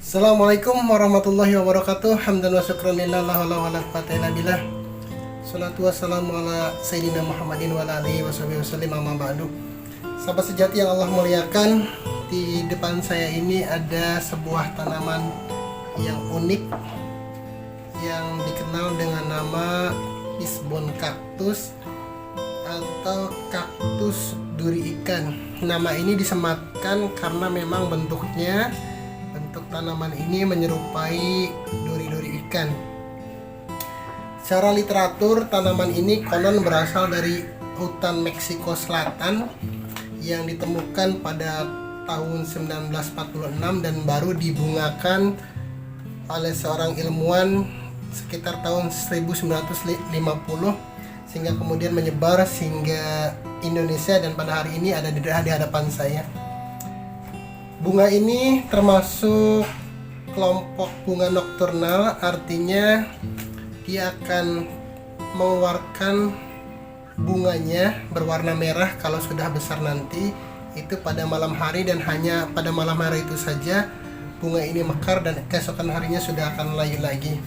Assalamualaikum warahmatullahi wabarakatuh. Hamdan wa syukran lillah la haula wala quwwata illa billah. Salatu wassalamu ala sayyidina Muhammadin wa ala alihi wasallam, amma ba'du. Sahabat sejati yang Allah muliakan, di depan saya ini ada sebuah tanaman yang unik yang dikenal dengan nama Fishbone cactus atau kaktus duri ikan. Nama ini disematkan karena memang bentuk tanaman ini menyerupai duri-duri ikan. Secara literatur, tanaman ini konon berasal dari hutan Meksiko Selatan yang ditemukan pada tahun 1946 dan baru dibungakan oleh seorang ilmuwan sekitar tahun 1950, sehingga kemudian menyebar hingga Indonesia dan pada hari ini ada di hadapan saya. Bunga ini termasuk kelompok bunga nokturnal, artinya dia akan mengeluarkan bunganya berwarna merah kalau sudah besar nanti, itu pada malam hari, dan hanya pada malam hari itu saja bunga ini mekar dan keesokan harinya sudah akan layu lagi.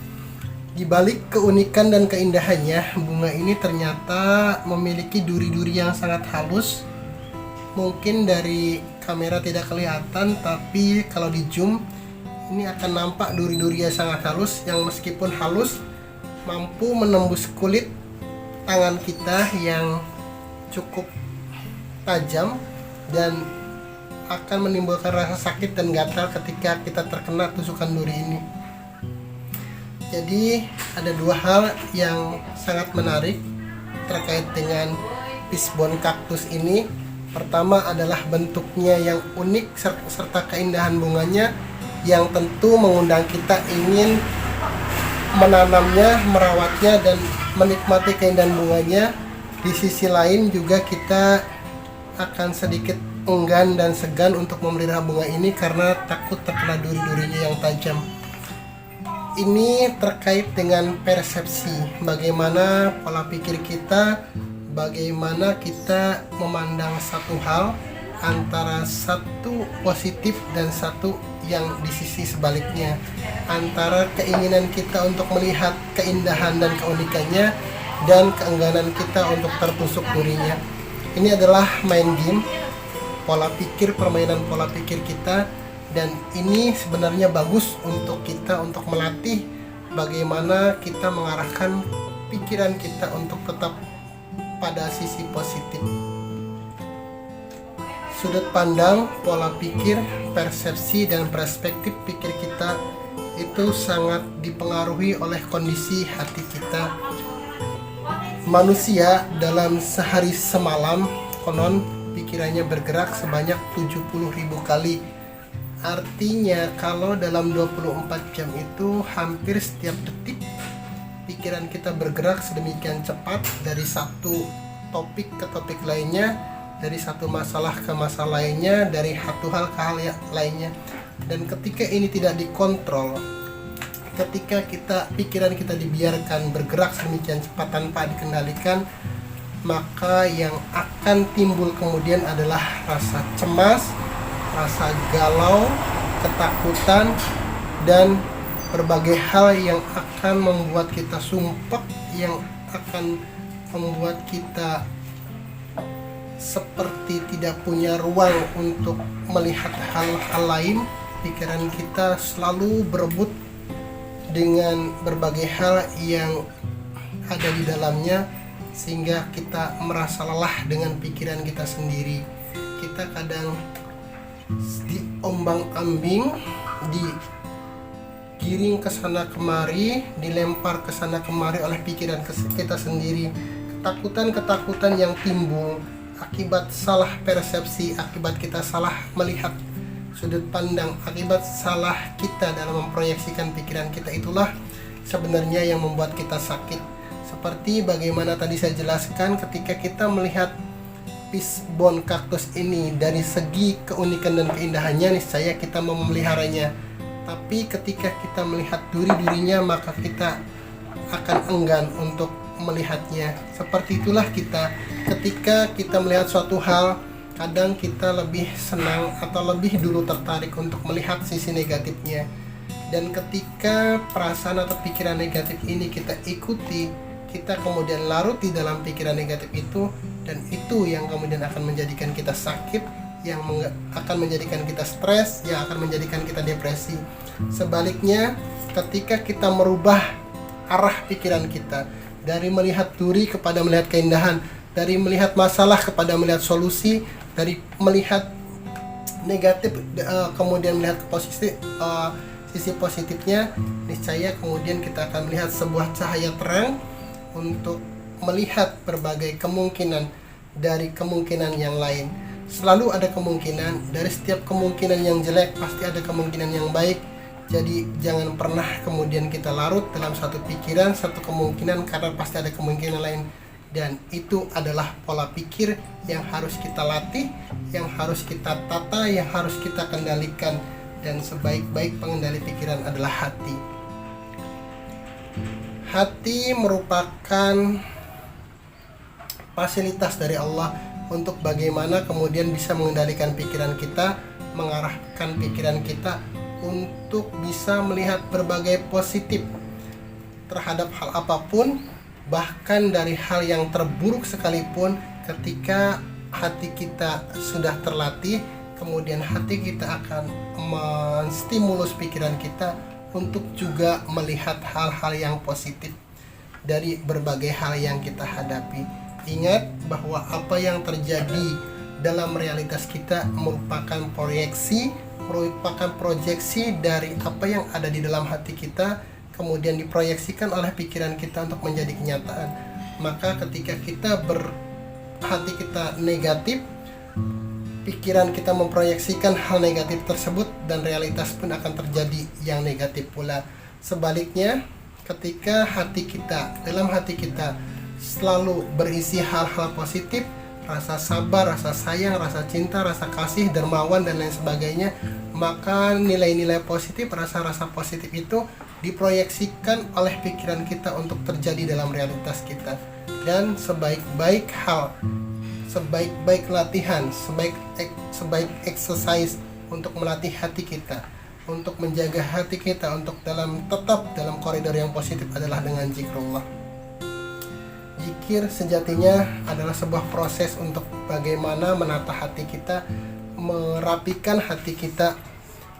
Di balik keunikan dan keindahannya, bunga ini ternyata memiliki duri-duri yang sangat halus. Mungkin dari kamera tidak kelihatan, tapi kalau di zoom ini akan nampak duri-duri yang sangat halus, yang meskipun halus mampu menembus kulit tangan kita yang cukup tajam dan akan menimbulkan rasa sakit dan gatal ketika kita terkena tusukan duri ini. Jadi ada dua hal yang sangat menarik terkait dengan Fishbone cactus ini. Pertama adalah bentuknya yang unik serta keindahan bunganya yang tentu mengundang kita ingin menanamnya, merawatnya, dan menikmati keindahan bunganya. Di sisi lain juga kita akan sedikit enggan dan segan untuk memelihara bunga ini karena takut terkena duri-durinya yang tajam. Ini terkait dengan persepsi, bagaimana pola pikir kita, bagaimana kita memandang satu hal, antara satu positif dan satu yang di sisi sebaliknya, antara keinginan kita untuk melihat keindahan dan keunikannya dan keengganan kita untuk tertusuk durinya. Ini adalah main game, pola pikir, permainan pola pikir kita, dan ini sebenarnya bagus untuk kita untuk melatih bagaimana kita mengarahkan pikiran kita untuk tetap pada sisi positif. Sudut pandang, pola pikir, persepsi, dan perspektif pikir kita itu sangat dipengaruhi oleh kondisi hati kita. Manusia dalam sehari semalam konon pikirannya bergerak sebanyak 70.000 kali. Artinya kalau dalam 24 jam itu hampir setiap detik pikiran kita bergerak sedemikian cepat dari satu topik ke topik lainnya, dari satu masalah ke masalah lainnya, dari satu hal ke hal lainnya. Dan ketika ini tidak dikontrol, ketika pikiran kita dibiarkan bergerak sedemikian cepat tanpa dikendalikan, maka yang akan timbul kemudian adalah rasa cemas, rasa galau, ketakutan, dan berbagai hal yang akan membuat kita sumpek, yang akan membuat kita seperti tidak punya ruang untuk melihat hal-hal lain. Pikiran kita selalu berebut dengan berbagai hal yang ada di dalamnya, sehingga kita merasa lelah dengan pikiran kita sendiri. Kita kadang diombang-ambing, digiring ke sana kemari, dilempar ke sana kemari oleh pikiran kita sendiri. Ketakutan-ketakutan yang timbul akibat salah persepsi, akibat kita salah melihat sudut pandang, akibat salah kita dalam memproyeksikan pikiran kita, itulah sebenarnya yang membuat kita sakit. Seperti bagaimana tadi saya jelaskan, ketika kita melihat Fishbone cactus ini dari segi keunikan dan keindahannya, niscaya kita mau memeliharanya. Tapi ketika kita melihat duri-durinya, maka kita akan enggan untuk melihatnya. Seperti itulah kita, ketika kita melihat suatu hal, kadang kita lebih senang atau lebih dulu tertarik untuk melihat sisi negatifnya. Dan ketika perasaan atau pikiran negatif ini kita ikuti, kita kemudian larut di dalam pikiran negatif itu, dan itu yang kemudian akan menjadikan kita sakit, yang akan menjadikan kita stres, yang akan menjadikan kita depresi. Sebaliknya, ketika kita merubah arah pikiran kita dari melihat duri kepada melihat keindahan, dari melihat masalah kepada melihat solusi, dari melihat negatif kemudian melihat sisi positifnya, niscaya kemudian kita akan melihat sebuah cahaya terang untuk melihat berbagai kemungkinan dari kemungkinan yang lain. Selalu ada kemungkinan, dari setiap kemungkinan yang jelek pasti ada kemungkinan yang baik. Jadi jangan pernah kemudian kita larut dalam satu pikiran, satu kemungkinan, karena pasti ada kemungkinan lain. Dan itu adalah pola pikir yang harus kita latih, yang harus kita tata, yang harus kita kendalikan. Dan sebaik-baik pengendali pikiran adalah hati. Hati merupakan fasilitas dari Allah untuk bagaimana kemudian bisa mengendalikan pikiran kita, mengarahkan pikiran kita untuk bisa melihat berbagai positif terhadap hal apapun, bahkan dari hal yang terburuk sekalipun. Ketika hati kita sudah terlatih, kemudian hati kita akan menstimulus pikiran kita untuk juga melihat hal-hal yang positif dari berbagai hal yang kita hadapi. Ingat bahwa apa yang terjadi dalam realitas kita merupakan proyeksi dari apa yang ada di dalam hati kita, kemudian diproyeksikan oleh pikiran kita untuk menjadi kenyataan. Maka ketika hati kita negatif, pikiran kita memproyeksikan hal negatif tersebut, dan realitas pun akan terjadi yang negatif pula. Sebaliknya, ketika dalam hati kita selalu berisi hal-hal positif, rasa sabar, rasa sayang, rasa cinta, rasa kasih, dermawan, dan lain sebagainya, maka nilai-nilai positif, rasa-rasa positif itu diproyeksikan oleh pikiran kita untuk terjadi dalam realitas kita. Dan sebaik-baik latihan, sebaik exercise untuk melatih hati kita, untuk menjaga hati kita untuk tetap dalam koridor yang positif adalah dengan zikrullah. Zikir sejatinya adalah sebuah proses untuk bagaimana menata hati kita, merapikan hati kita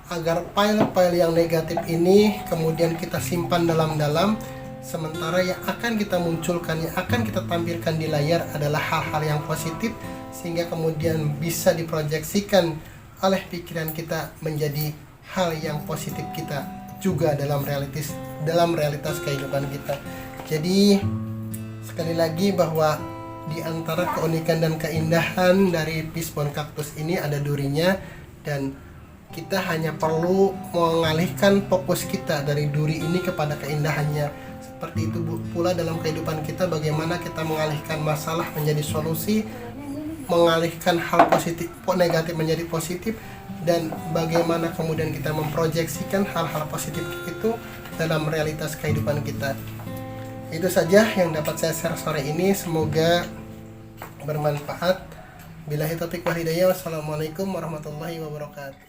agar file-file yang negatif ini kemudian kita simpan dalam-dalam, sementara yang akan kita munculkan, yang akan kita tampilkan di layar adalah hal-hal yang positif, sehingga kemudian bisa diproyeksikan oleh pikiran kita menjadi hal yang positif kita juga dalam realitas kehidupan kita. Jadi sekali lagi bahwa di antara keunikan dan keindahan dari Fishbone Cactus ini ada durinya, dan kita hanya perlu mengalihkan fokus kita dari duri ini kepada keindahannya. Seperti itu pula dalam kehidupan kita, bagaimana kita mengalihkan masalah menjadi solusi, mengalihkan hal negatif menjadi positif, dan bagaimana kemudian kita memproyeksikan hal-hal positif itu dalam realitas kehidupan kita. Itu saja yang dapat saya share sore ini, semoga bermanfaat. Billahi taufiq wal hidayah. Wassalamualaikum warahmatullahi wabarakatuh.